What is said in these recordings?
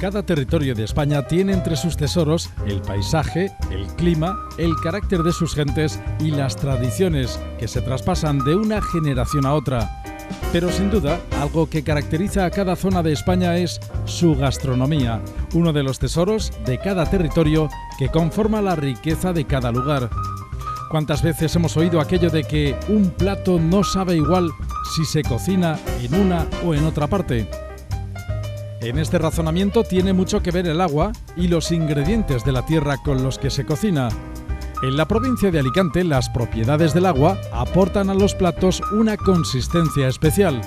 Cada territorio de España tiene entre sus tesoros el paisaje, el clima, el carácter de sus gentes y las tradiciones que se traspasan de una generación a otra. Pero sin duda, algo que caracteriza a cada zona de España es su gastronomía, uno de los tesoros de cada territorio que conforma la riqueza de cada lugar. ¿Cuántas veces hemos oído aquello de que un plato no sabe igual si se cocina en una o en otra parte? En este razonamiento tiene mucho que ver el agua y los ingredientes de la tierra con los que se cocina. En la provincia de Alicante, las propiedades del agua aportan a los platos una consistencia especial.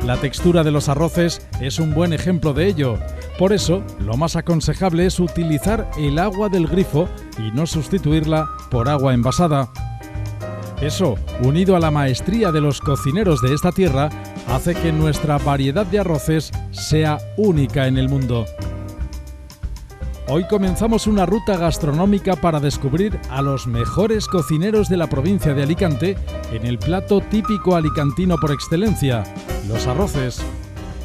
La textura de los arroces es un buen ejemplo de ello. Por eso, lo más aconsejable es utilizar el agua del grifo y no sustituirla por agua envasada. Eso, unido a la maestría de los cocineros de esta tierra, hace que nuestra variedad de arroces sea única en el mundo. Hoy comenzamos una ruta gastronómica para descubrir a los mejores cocineros de la provincia de Alicante en el plato típico alicantino por excelencia, los arroces.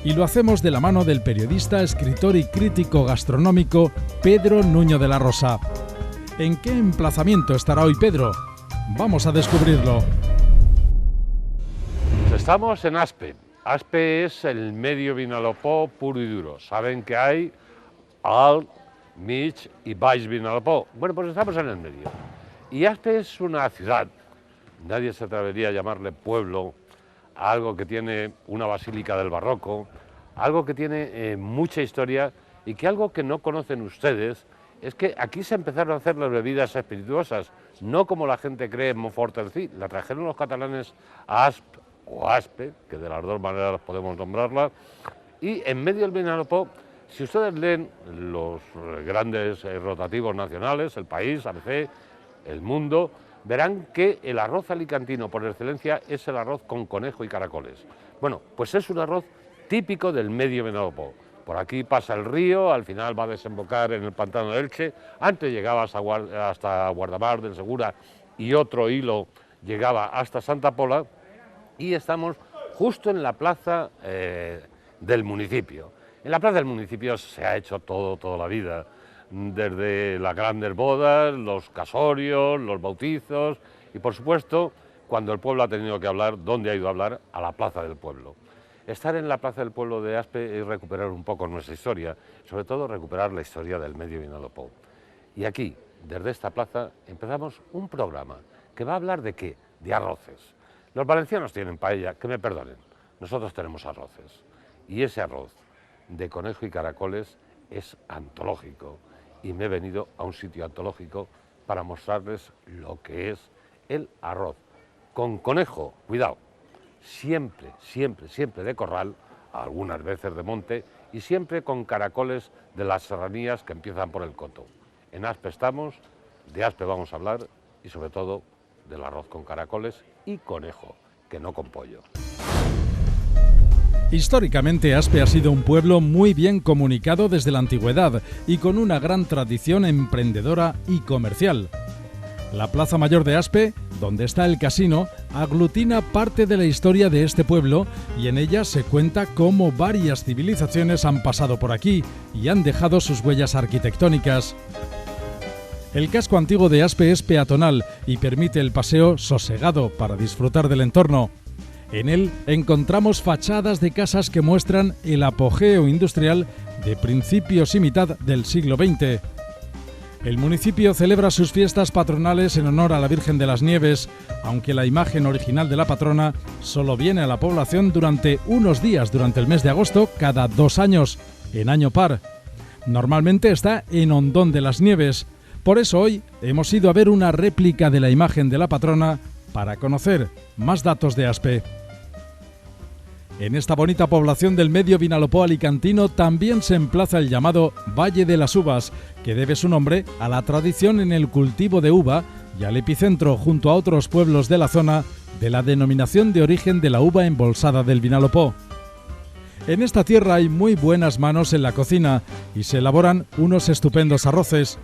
Y lo hacemos de la mano del periodista, escritor y crítico gastronómico Pedro Nuño de la Rosa. ¿En qué emplazamiento estará hoy Pedro? Vamos a descubrirlo. Estamos en Aspe. Aspe es el medio Vinalopó puro y duro. Saben que hay Alt, Mig y Baix Vinalopó. Bueno, pues estamos en el medio. Y Aspe es una ciudad. Nadie se atrevería a llamarle pueblo a algo que tiene una basílica del barroco, algo que tiene mucha historia y que algo que no conocen ustedes es que aquí se empezaron a hacer las bebidas espirituosas, no como la gente cree en Montfortelsí. La trajeron los catalanes a Aspe, o Aspe, que de las dos maneras podemos nombrarla, y en medio del Vinalopó, si ustedes leen los grandes rotativos nacionales, El País, ABC, El Mundo, verán que el arroz alicantino por excelencia es el arroz con conejo y caracoles. Bueno, pues es un arroz típico del medio Vinalopó. Por aquí pasa el río, al final va a desembocar en el pantano de Elche, antes llegaba hasta Guardamar del Segura y otro hilo llegaba hasta Santa Pola, y estamos justo en la plaza del municipio. En la plaza del municipio se ha hecho todo, toda la vida, desde las grandes bodas, los casorios, los bautizos y por supuesto, cuando el pueblo ha tenido que hablar, ¿dónde ha ido a hablar? A la plaza del pueblo. Estar en la plaza del pueblo de Aspe es recuperar un poco nuestra historia, sobre todo recuperar la historia del medio Vinalopó. Y aquí, desde esta plaza, empezamos un programa que va a hablar ¿de qué? De arroces. Los valencianos tienen paella, que me perdonen, nosotros tenemos arroces. Y ese arroz de conejo y caracoles es antológico. Y me he venido a un sitio antológico para mostrarles lo que es el arroz. Con conejo, cuidado, siempre, siempre, siempre de corral, algunas veces de monte, y siempre con caracoles de las serranías que empiezan por el Coto. En Aspe estamos, de Aspe vamos a hablar, y sobre todo del arroz con caracoles y conejo, que no con pollo. Históricamente, Aspe ha sido un pueblo muy bien comunicado desde la antigüedad y con una gran tradición emprendedora y comercial. La Plaza Mayor de Aspe, donde está el casino, aglutina parte de la historia de este pueblo y en ella se cuenta cómo varias civilizaciones han pasado por aquí y han dejado sus huellas arquitectónicas. El casco antiguo de Aspe es peatonal y permite el paseo sosegado para disfrutar del entorno. En él encontramos fachadas de casas que muestran el apogeo industrial de principios y mitad del siglo XX. El municipio celebra sus fiestas patronales en honor a la Virgen de las Nieves, aunque la imagen original de la patrona solo viene a la población durante unos días durante el mes de agosto cada 2 años, en año par. Normalmente está en Hondón de las Nieves. Por eso hoy hemos ido a ver una réplica de la imagen de la patrona para conocer más datos de Aspe. En esta bonita población del medio Vinalopó alicantino también se emplaza el llamado Valle de las Uvas, que debe su nombre a la tradición en el cultivo de uva y al epicentro, junto a otros pueblos de la zona, de la denominación de origen de la uva embolsada del Vinalopó. En esta tierra hay muy buenas manos en la cocina y se elaboran unos estupendos arroces.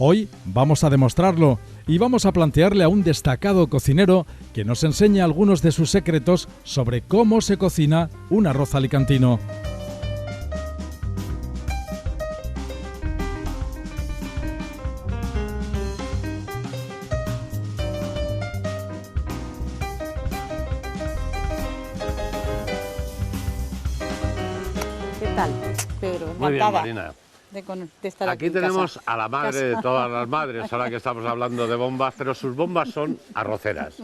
Hoy vamos a demostrarlo y vamos a plantearle a un destacado cocinero que nos enseña algunos de sus secretos sobre cómo se cocina un arroz alicantino. tal? Pero Muy bien, encantada Marina. de estar aquí Aquí en tenemos casa. a la madre de todas las madres, ahora que estamos hablando de bombas, pero sus bombas son arroceras.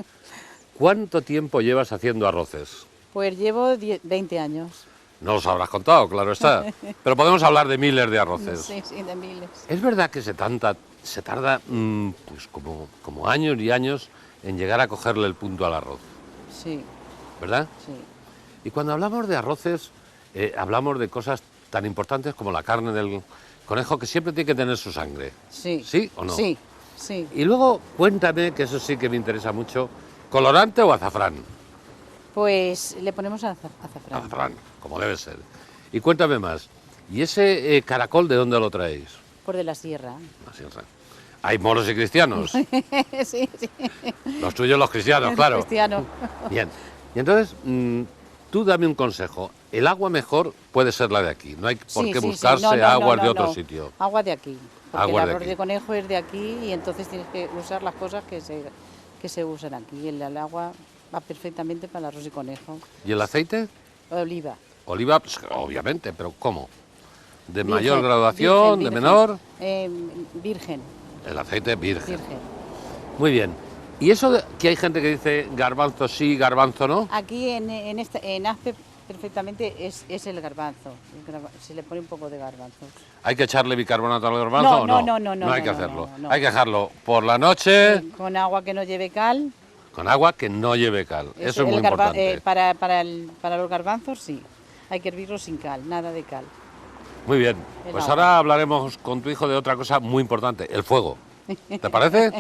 ¿Cuánto tiempo llevas haciendo arroces? Pues llevo 20 años. No los habrás contado, claro está. Pero podemos hablar de miles de arroces. Sí, sí, de miles. Es verdad que se tarda pues como años y años en llegar a cogerle el punto al arroz, Sí, ¿verdad? sí. Y cuando hablamos de arroces, hablamos de cosas tan importantes como la carne del conejo, que siempre tiene que tener su sangre. Sí. ¿Sí o no? Sí, sí. Y luego cuéntame, que eso sí que me interesa mucho, ¿colorante o azafrán? Pues le ponemos azafrán. Azafrán, como debe ser. Y cuéntame más, ¿y ese caracol de dónde lo traéis? Por de la sierra. La sierra. Hay moros y cristianos. Sí, sí. Los tuyos los cristianos, claro. Cristiano. Bien. Y entonces, tú dame un consejo. El agua mejor puede ser la de aquí. No hay por Sí, qué sí, sí. buscarse No, no, aguas no, de no, otro no. sitio. Agua de aquí. Porque Agua el de arroz aquí. de conejo es de aquí y entonces tienes que usar las cosas que se usan aquí. El agua va perfectamente para el arroz de conejo. ¿Y el aceite? Oliva. Oliva, pues, obviamente, pero ¿cómo? ¿De Virgen, mayor graduación, virgen, de virgen. menor? Virgen, El aceite virgen. virgen. Muy bien. ¿Y eso de que hay gente que dice garbanzo sí, garbanzo no? Aquí en Aspe perfectamente es el garbanzo. Se le pone un poco de garbanzo. ¿Hay que echarle bicarbonato al garbanzo o no? No hay que no, hacerlo. no. Hay que dejarlo por la noche Con agua que no lleve cal. con agua que no lleve cal. Eso es muy importante. Para los garbanzos sí. Hay que hervirlos sin cal, nada de cal. Muy bien. El Pues agua. ahora hablaremos con tu hijo de otra cosa muy importante, el fuego. ¿Te parece?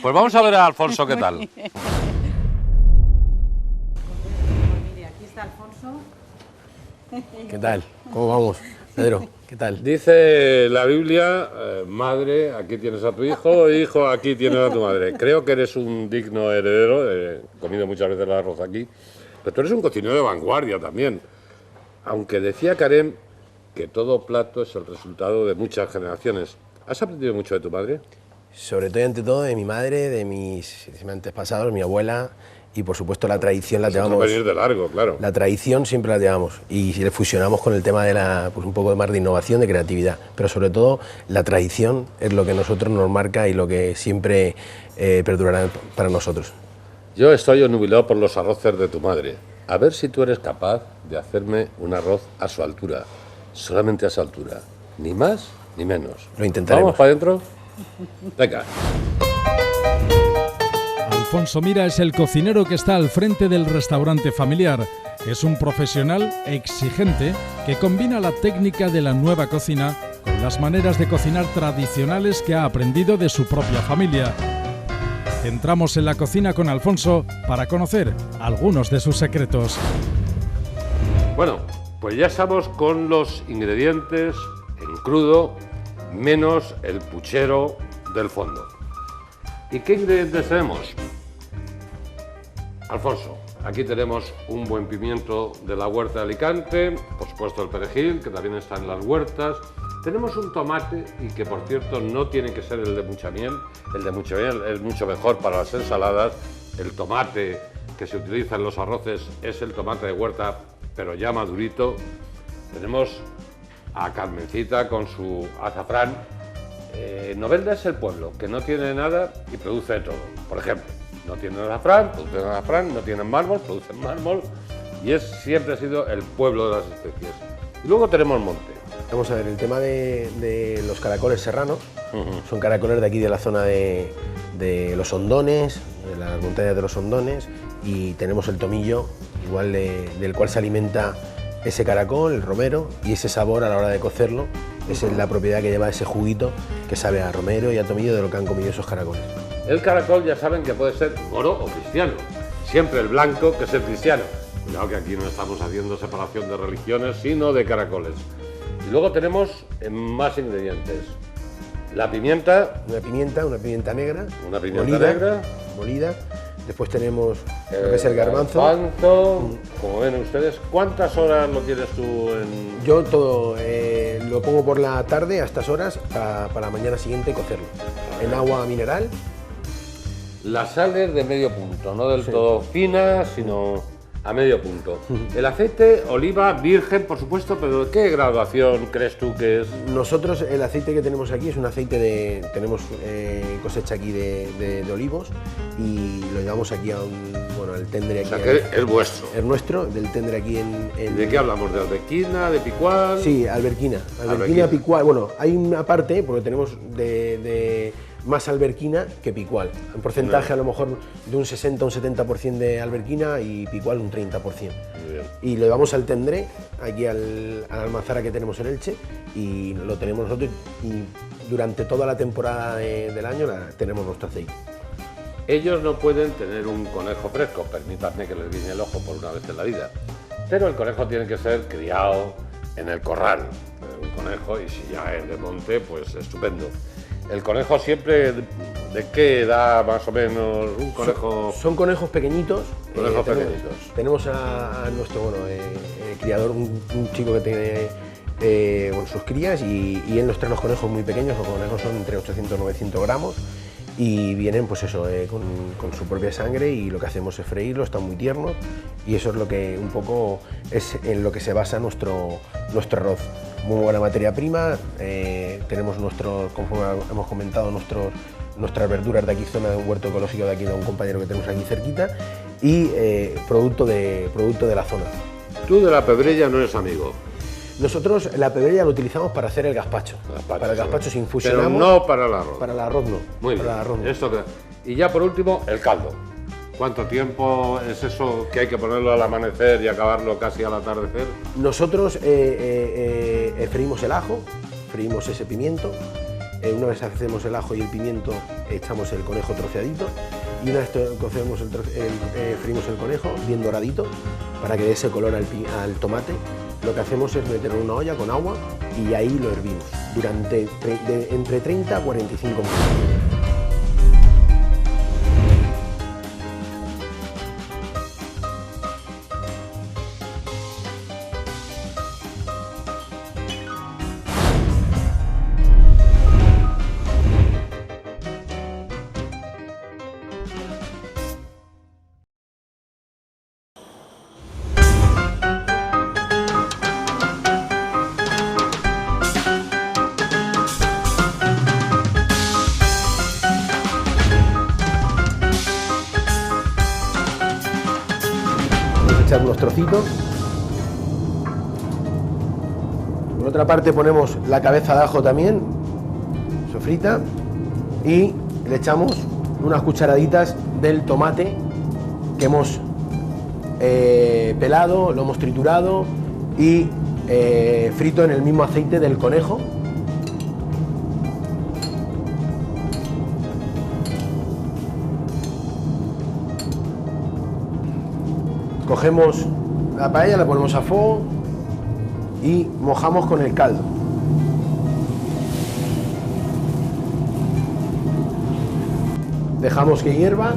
Pues vamos a ver a Alfonso qué tal. Mire, aquí está Alfonso. ¿Qué tal? ¿Cómo vamos, Pedro? ¿Qué tal? Dice la Biblia, madre, aquí tienes a tu hijo, hijo, aquí tienes a tu madre. Creo que eres un digno heredero, he comido muchas veces el arroz aquí, pero tú eres un cocinero de vanguardia también. Aunque decía Karen que todo plato es el resultado de muchas generaciones. ¿Has aprendido mucho de tu madre? Sobre todo y ante todo de mi madre, de mis antepasados, mi abuela y por supuesto la tradición la Nosotros llevamos. venir de largo, claro. La tradición siempre la llevamos y le fusionamos con el tema de pues un poco más de innovación, de creatividad, pero sobre todo la tradición es lo que a nosotros nos marca y lo que siempre perdurará para nosotros. Yo estoy obnubilado por los arroces de tu madre. A ver si tú eres capaz de hacerme un arroz a su altura, solamente a su altura, ni más ni menos. Lo intentaremos. ¿Vamos para adentro? Venga. Alfonso Mira es el cocinero que está al frente del restaurante familiar. Es un profesional exigente que combina la técnica de la nueva cocina con las maneras de cocinar tradicionales que ha aprendido de su propia familia. Entramos en la cocina con Alfonso para conocer algunos de sus secretos. Bueno, pues ya estamos con los ingredientes en crudo, menos el puchero del fondo. ¿Y qué ingredientes tenemos? Alfonso, aquí tenemos un buen pimiento de la huerta de Alicante, por supuesto el perejil, que también está en las huertas. Tenemos un tomate, y que por cierto no tiene que ser el de mucha miel. El de mucha miel es mucho mejor para las ensaladas. El tomate que se utiliza en los arroces es el tomate de huerta, pero ya madurito. Tenemos a Carmencita con su azafrán. Novelda es el pueblo que no tiene nada y produce de todo. Por ejemplo, no tienen azafrán, producen azafrán, no tienen mármol, producen mármol, y siempre ha sido el pueblo de las especies. Y luego tenemos monte. Vamos a ver, el tema de los caracoles serranos, son caracoles de aquí de la zona de los Hondones, de las montañas de los Hondones, y tenemos el tomillo, igual del cual se alimenta ese caracol, el romero, y ese sabor a la hora de cocerlo, esa es la propiedad que lleva ese juguito que sabe a romero y a tomillo de lo que han comido esos caracoles. El caracol ya saben que puede ser moro o cristiano, siempre el blanco que es el cristiano. Cuidado que aquí no estamos haciendo separación de religiones, sino de caracoles. Y luego tenemos más ingredientes. La pimienta. Una pimienta negra. Una pimienta negra. Molida. Después tenemos lo que es el garbanzo. Como ven ustedes, ¿cuántas horas lo tienes tú en...? Yo todo lo pongo por la tarde a estas horas para la mañana siguiente cocerlo. En agua mineral. La sal es de medio punto, no del todo fina, sino a medio punto. El aceite oliva virgen, por supuesto, pero ¿de qué graduación crees tú que es? Nosotros el aceite que tenemos aquí es un aceite de... tenemos cosecha aquí de olivos y lo llevamos aquí a al tendre aquí. O sea, que es vuestro. Es nuestro, del tendre aquí en... ¿De qué hablamos? ¿De alberquina, de picual? Sí, alberquina, picual. Bueno, hay una parte, porque tenemos de más alberquina que picual. En porcentaje a lo mejor de un 60 o un 70% de alberquina y picual un 30%. Y lo llevamos al tendre, aquí a la almazara que tenemos en Elche, y lo tenemos nosotros y durante toda la temporada del año tenemos nuestro aceite. Ellos no pueden tener un conejo fresco, permítanme que les guiñe el ojo por una vez en la vida, pero el conejo tiene que ser criado en el corral, un conejo, y si ya es de monte, pues estupendo. El conejo siempre, ¿de qué edad más o menos un conejo? Son conejos pequeñitos. Pequeñitos. Tenemos a nuestro criador, un chico que tiene sus crías y él nos trae los conejos muy pequeños. Los conejos son entre 800 y 900 gramos y vienen pues eso, con su propia sangre, y lo que hacemos es freírlos, están muy tiernos, y eso es lo que un poco es en lo que se basa nuestro arroz. Muy buena materia prima, tenemos como hemos comentado, nuestras verduras de aquí, zona de un huerto ecológico de aquí, de un compañero que tenemos aquí cerquita, y producto de la zona. Tú de la pebrella no eres amigo. Nosotros la pebrella lo utilizamos para hacer el gazpacho. Para el gazpacho se infusionamos. Pero no para el arroz. Para el arroz no. Muy bien. Y ya por último, el caldo. ¿Cuánto tiempo es eso que hay que ponerlo al amanecer y acabarlo casi al atardecer? Nosotros freímos el ajo, freímos ese pimiento. Una vez hacemos el ajo y el pimiento, echamos el conejo troceadito, y una vez freímos el conejo bien doradito para que dé ese color al tomate. Lo que hacemos es meterlo en una olla con agua y ahí lo hervimos durante entre 30 a 45 minutos. Echar unos trocitos. Por otra parte ponemos la cabeza de ajo también, sofrita, y le echamos unas cucharaditas del tomate que hemos pelado, lo hemos triturado y frito en el mismo aceite del conejo. Cogemos la paella, la ponemos a fuego y mojamos con el caldo. Dejamos que hierva.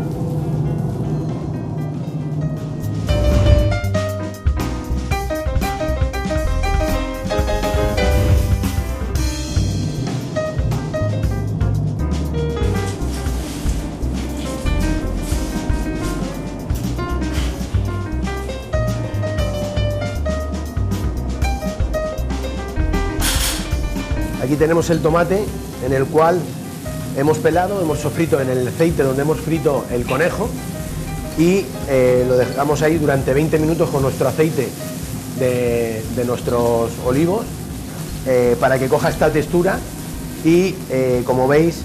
Aquí tenemos el tomate en el cual hemos pelado, hemos sofrito en el aceite donde hemos frito el conejo y lo dejamos ahí durante 20 minutos con nuestro aceite de nuestros olivos para que coja esta textura y como veis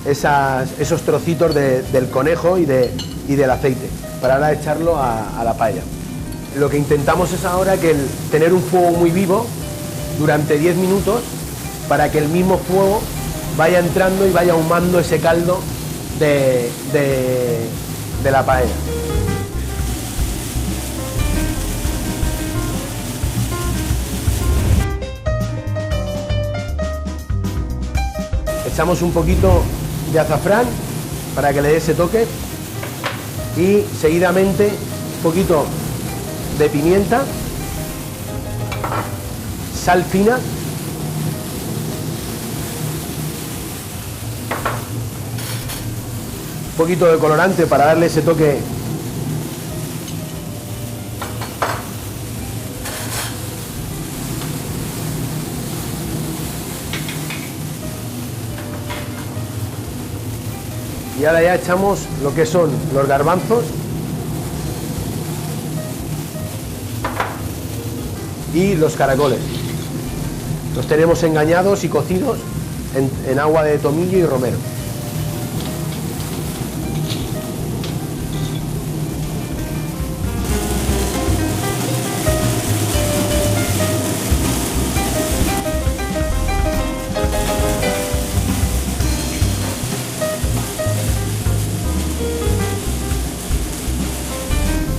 esos trocitos del conejo y del aceite para ahora echarlo a la paella. Lo que intentamos es ahora tener un fuego muy vivo durante 10 minutos para que el mismo fuego vaya entrando y vaya ahumando ese caldo de la paella. Echamos un poquito de azafrán para que le dé ese toque y seguidamente un poquito de pimienta, sal fina, un poquito de colorante para darle ese toque ahora ya echamos lo que son los garbanzos y los caracoles. Los tenemos engañados y cocidos en agua de tomillo y romero.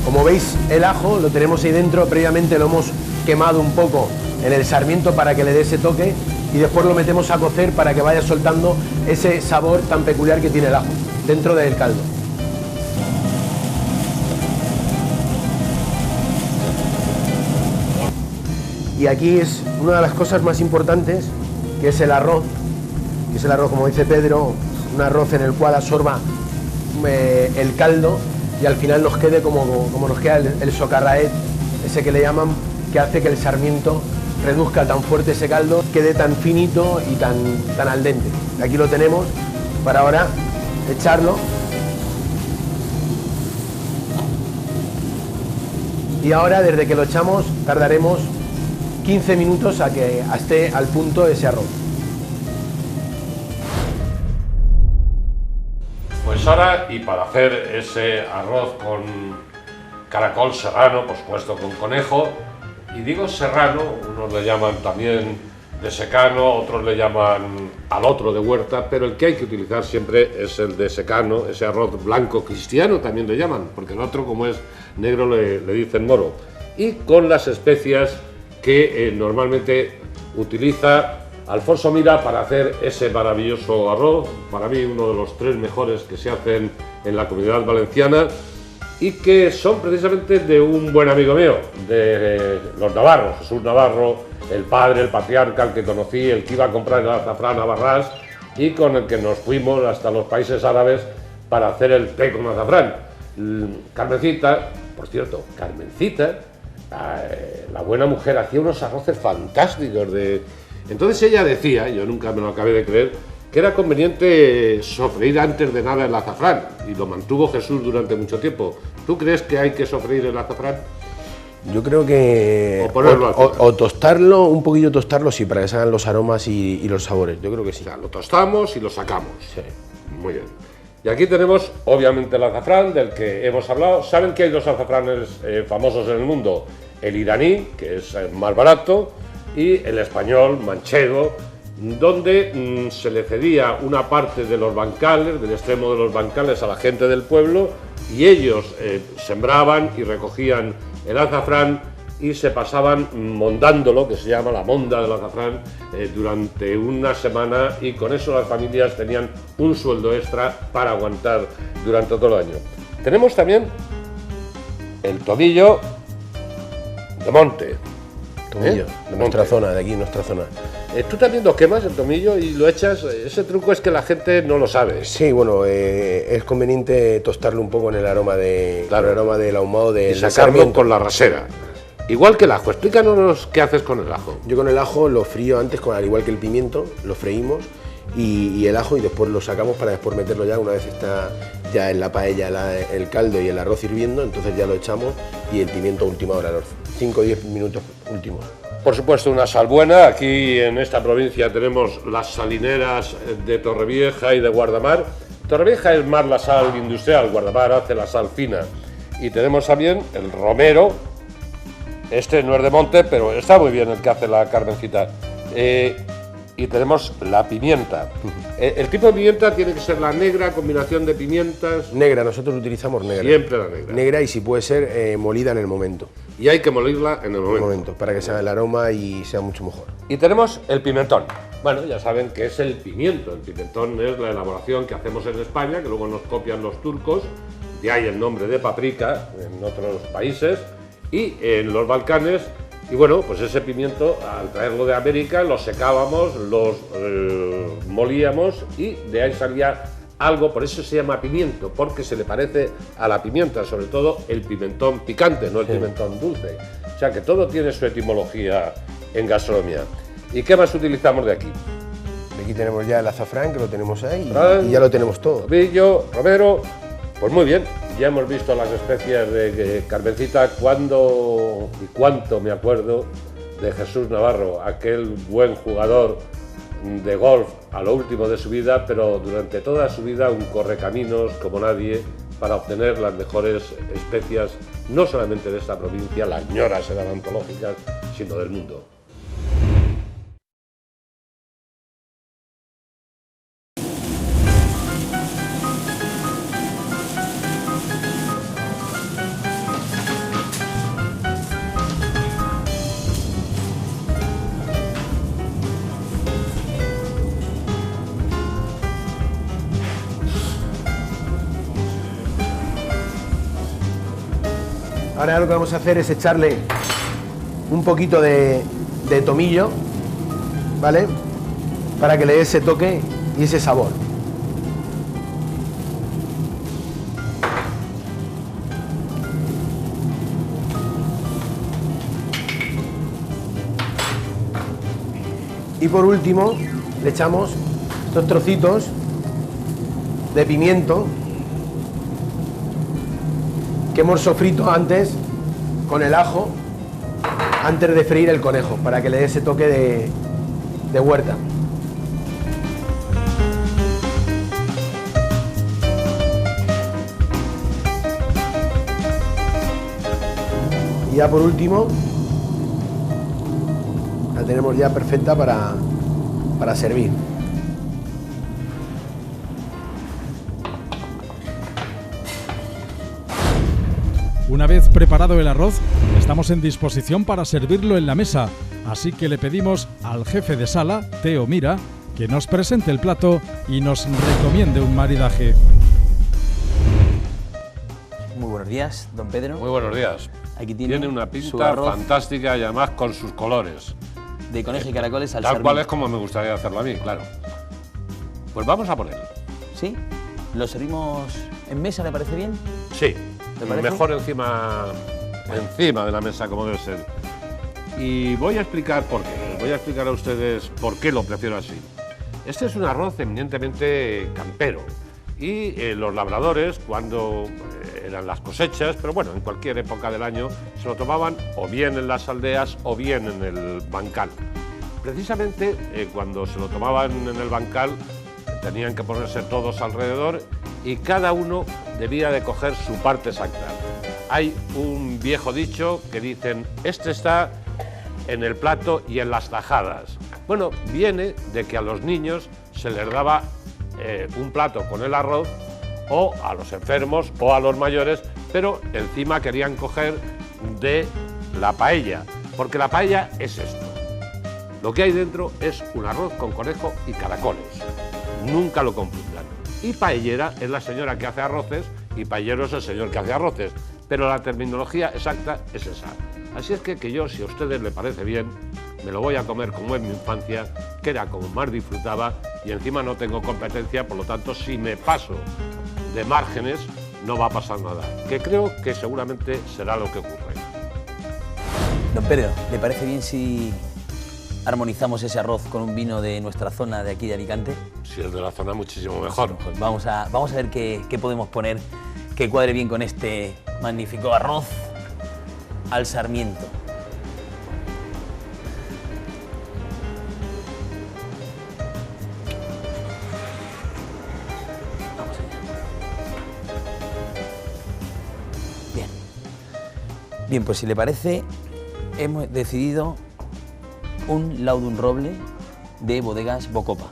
Como veis, el ajo lo tenemos ahí dentro, previamente lo hemos quemado un poco en el sarmiento para que le dé ese toque y después lo metemos a cocer para que vaya soltando ese sabor tan peculiar que tiene el ajo dentro del caldo. Y aquí es una de las cosas más importantes, que es el arroz, como dice Pedro, un arroz en el cual absorba el caldo y al final nos quede como nos queda el socarraet, ese que le llaman, que hace que el sarmiento reduzca tan fuerte ese caldo, quede tan finito y tan al dente. Aquí lo tenemos para ahora echarlo. Y ahora, desde que lo echamos, tardaremos 15 minutos a que esté al punto ese arroz. Pues ahora, y para hacer ese arroz con caracol serrano, por supuesto con conejo, y digo serrano, unos le llaman también de secano, otros le llaman al otro de huerta, pero el que hay que utilizar siempre es el de secano, ese arroz blanco cristiano también le llaman, porque el otro, como es negro, le dicen moro, y con las especias que normalmente utiliza Alfonso Mira para hacer ese maravilloso arroz, para mí uno de los 3 mejores que se hacen en la Comunidad Valenciana, y que son precisamente de un buen amigo mío, de los Navarros, Jesús Navarro, el padre, el patriarca, el que conocí, el que iba a comprar el azafrán a Barrás y con el que nos fuimos hasta los países árabes para hacer el té con azafrán. Carmencita, por cierto, Carmencita, la buena mujer, hacía unos arroces fantásticos de... Entonces ella decía, yo nunca me lo acabé de creer, que era conveniente sofreír antes de nada el azafrán, y lo mantuvo Jesús durante mucho tiempo. ¿Tú crees que hay que sofreír el azafrán? Yo creo que... O tostarlo, un poquillo tostarlo, sí, para que salgan los aromas y los sabores, yo creo que sí. O sea, lo tostamos y lo sacamos. Sí. Muy bien. Y aquí tenemos, obviamente, el azafrán, del que hemos hablado. ¿Saben que hay 2 azafranes famosos en el mundo? El iraní, que es más barato, y el español, manchego, donde se le cedía una parte de los bancales, del extremo de los bancales, a la gente del pueblo, y ellos sembraban y recogían el azafrán y se pasaban mondándolo, que se llama la monda del azafrán, durante una semana, y con eso las familias tenían un sueldo extra para aguantar durante todo el año. Tenemos también el tomillo de monte. Tomillo, de nuestra zona, de aquí, nuestra zona. Tú también lo quemas, el tomillo, y lo echas. Ese truco es que la gente no lo sabe. Sí, bueno, es conveniente tostarlo un poco en el aroma el aroma del ahumado y sacarlo con la rasera. Igual que el ajo. Explícanos qué haces con el ajo. Yo con el ajo lo frío antes, al igual que el pimiento, lo freímos y el ajo, y después lo sacamos para después meterlo ya una vez está ya en la paella el caldo y el arroz hirviendo, entonces ya lo echamos, y el pimiento última hora, los 5 o 10 minutos últimos. Por supuesto, una sal buena. Aquí en esta provincia tenemos las salineras de Torrevieja y de Guardamar. Torrevieja es más la sal industrial, Guardamar hace la sal fina. Y tenemos también el romero. Este no es de monte, pero está muy bien el que hace la Carmencita. Y tenemos la pimienta. El tipo de pimienta tiene que ser la negra, combinación de pimientas. Negra, nosotros utilizamos negra. Siempre la negra. Negra, y si puede ser molida en el momento. Y hay que molirla en el momento. Para que sea el aroma y sea mucho mejor. Y tenemos el pimentón. Bueno, ya saben que es el pimiento. El pimentón es la elaboración que hacemos en España, que luego nos copian los turcos. De ahí el nombre de paprika en otros países. Y en los Balcanes. Y bueno, pues ese pimiento, al traerlo de América, lo secábamos, los molíamos, y de ahí salía algo, por eso se llama pimiento, porque se le parece a la pimienta, sobre todo el pimentón picante, no el pimentón dulce. O sea que todo tiene su etimología en gastronomía. ¿Y qué más utilizamos de aquí? De Aquí tenemos ya el azafrán, que lo tenemos ahí, Fran, y ya lo tenemos todo. Tomillo, romero. Pues muy bien, ya hemos visto las especias de Carmencita. Cuándo y cuánto me acuerdo de Jesús Navarro, aquel buen jugador de golf a lo último de su vida, pero durante toda su vida un correcaminos como nadie para obtener las mejores especias, no solamente de esta provincia, las ñoras eran antológicas, sino del mundo. Ahora lo que vamos a hacer es echarle un poquito de tomillo, ¿vale? Para que le dé ese toque y ese sabor. Y por último le echamos estos trocitos de pimiento que hemos sofrito antes con el ajo, antes de freír el conejo, para que le dé ese toque de huerta. Y ya por último, la tenemos ya perfecta para servir. Una vez preparado el arroz, estamos en disposición para servirlo en la mesa, así que le pedimos al jefe de sala, Teo Mira, que nos presente el plato y nos recomiende un maridaje. Muy buenos días, don Pedro. Muy buenos días. Aquí tiene una su pinta arroz fantástica y además con sus colores. de conejo y caracoles al Tal sarmiento. cual es como me gustaría hacerlo a mí, claro. Pues vamos a ponerlo. ¿Sí? ¿Lo servimos en mesa, le parece bien? Sí, ¿Te parece? mejor encima de la mesa, como debe ser. Y voy a explicar por qué. Les voy a explicar a ustedes por qué lo prefiero así. Este es un arroz eminentemente campero. Y los labradores, cuando eran las cosechas, pero bueno, en cualquier época del año, se lo tomaban o bien en las aldeas o bien en el bancal. Precisamente cuando se lo tomaban en el bancal, tenían que ponerse todos alrededor y cada uno debía de coger su parte exacta. Hay un viejo dicho que dicen, este está en el plato y en las tajadas. Bueno, viene de que a los niños se les daba un plato con el arroz, o a los enfermos o a los mayores, pero encima querían coger de la paella, porque la paella es esto. Lo que hay dentro es un arroz con conejo y caracoles. Nunca lo confundan. Y paellera es la señora que hace arroces y paellero es el señor que hace arroces, pero la terminología exacta es esa. Así es que yo, si a ustedes les parece bien, me lo voy a comer como en mi infancia, que era como más disfrutaba, y encima no tengo competencia, por lo tanto, si me paso de márgenes, no va a pasar nada, que creo que seguramente será lo que ocurre. Don Pedro, ¿le parece bien si armonizamos ese arroz con un vino de nuestra zona de aquí de Alicante? Si es de la zona, muchísimo mejor. Pues vamos a ver qué podemos poner que cuadre bien con este magnífico arroz al sarmiento. Vamos allá. Bien. Bien, pues si le parece, hemos decidido un Laudun Roble de bodegas Bocopa,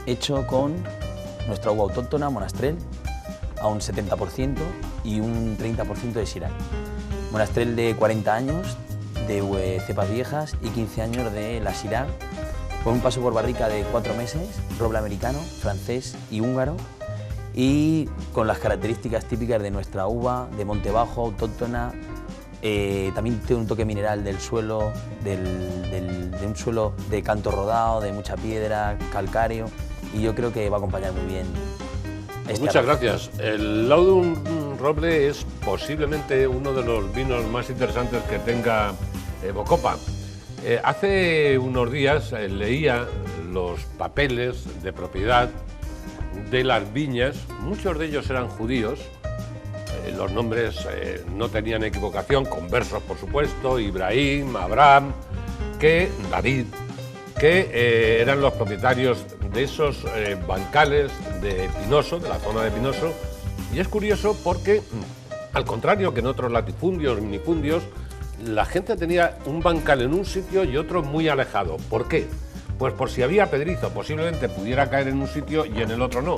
hecho con nuestra uva autóctona Monastrell a un 70% y un 30% de Syrah. Monastrell de 40 años, de cepas viejas, y 15 años de la Syrah, con un paso por barrica de 4 meses, roble americano, francés y húngaro, y con las características típicas de nuestra uva, de monte bajo, autóctona. También tiene un toque mineral del suelo, de un suelo de canto rodado, de mucha piedra, calcáreo, y yo creo que va a acompañar muy bien. Muchas gracias. El Laudun Roble es posiblemente uno de los vinos más interesantes que tenga Bocopa. Hace unos días leía los papeles de propiedad de las viñas. Muchos de ellos eran judíos, los nombres no tenían equivocación, con versos por supuesto, Ibrahim, Abraham, David, que eran los propietarios de esos bancales de Pinoso, de la zona de Pinoso. Y es curioso porque, al contrario que en otros latifundios, minifundios, la gente tenía un bancal en un sitio y otro muy alejado. ¿Por qué? Pues por si había pedrizo, posiblemente pudiera caer en un sitio y en el otro no.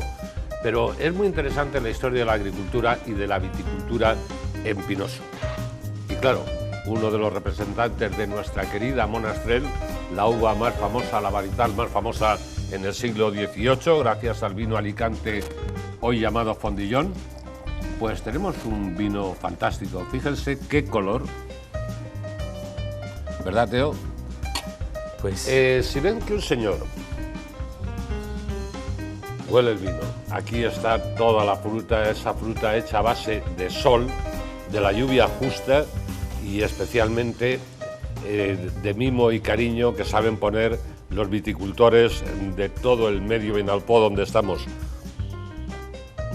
Pero es muy interesante la historia de la agricultura y de la viticultura en Pinoso. Y claro, uno de los representantes de nuestra querida Monastrell, la uva más famosa, la varietal más famosa en el siglo XVIII, gracias al vino Alicante, hoy llamado Fondillón, pues tenemos un vino fantástico. Fíjense qué color, ¿verdad, Teo? Pues si ven que un señor huele el vino, aquí está toda la fruta, esa fruta hecha a base de sol, de la lluvia justa y especialmente de mimo y cariño que saben poner los viticultores de todo el medio Vinalopó donde estamos.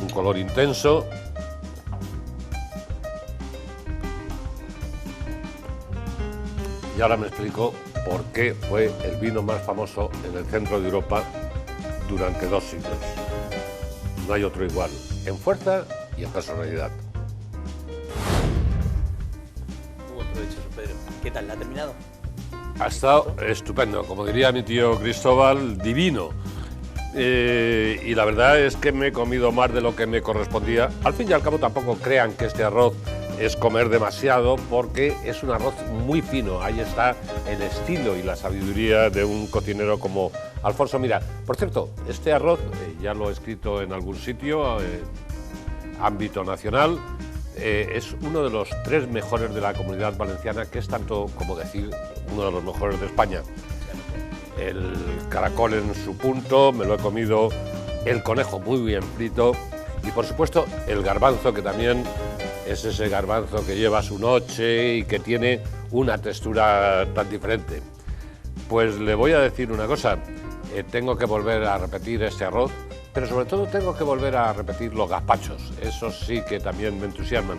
Un color intenso. Y ahora me explico por qué fue el vino más famoso en el centro de Europa durante 2 siglos. No hay otro igual, en fuerza y en personalidad. buen provecho, Pedro. ¿Qué tal? ¿La ha terminado? Ha estado estupendo, como diría mi tío Cristóbal, divino. Y la verdad es que me he comido más de lo que me correspondía. Al fin y al cabo tampoco crean que este arroz es comer demasiado, porque es un arroz muy fino. Ahí está el estilo y la sabiduría de un cocinero como Alfonso Mira. Por cierto, este arroz, ya lo he escrito en algún sitio, ámbito nacional, es uno de los 3 mejores de la Comunidad Valenciana, que es tanto como decir uno de los mejores de España. El caracol en su punto, me lo he comido, el conejo muy bien frito y por supuesto el garbanzo, que también es ese garbanzo que lleva su noche y que tiene una textura tan diferente. Pues le voy a decir una cosa, tengo que volver a repetir este arroz, pero sobre todo tengo que volver a repetir los gazpachos, esos sí que también me entusiasman.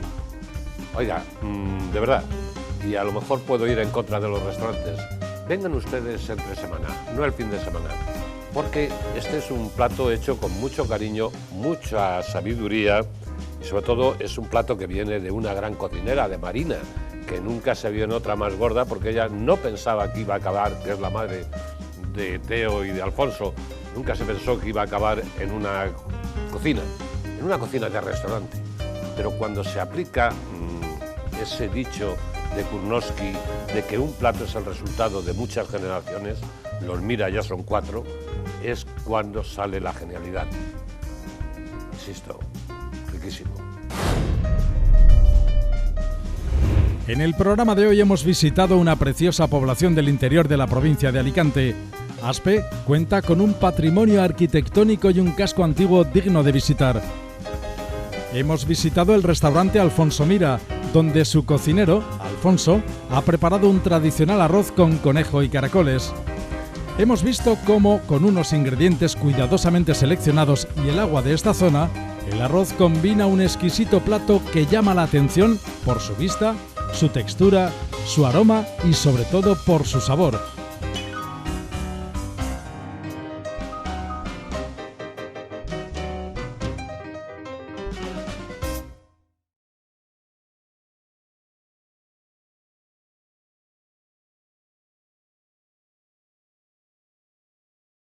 Oiga, de verdad, y a lo mejor puedo ir en contra de los restaurantes, vengan ustedes entre semana, no el fin de semana, porque este es un plato hecho con mucho cariño, mucha sabiduría y sobre todo es un plato que viene de una gran cocinera, de Marina, que nunca se vio en otra más gorda porque ella no pensaba que iba a acabar, que es la madre de Teo y de Alfonso, nunca se pensó que iba a acabar en una cocina de restaurante. Pero cuando se aplica ese dicho de Kurnoski, de que un plato es el resultado de muchas generaciones, los mira ya son 4, es cuando sale la genialidad. Insisto, riquísimo. En el programa de hoy hemos visitado una preciosa población del interior de la provincia de Alicante. Aspe cuenta con un patrimonio arquitectónico y un casco antiguo digno de visitar. Hemos visitado el restaurante Alfonso Mira, donde su cocinero, Alfonso, ha preparado un tradicional arroz con conejo y caracoles. Hemos visto cómo, con unos ingredientes cuidadosamente seleccionados y el agua de esta zona, el arroz combina un exquisito plato que llama la atención por su vista, su textura, su aroma y sobre todo por su sabor.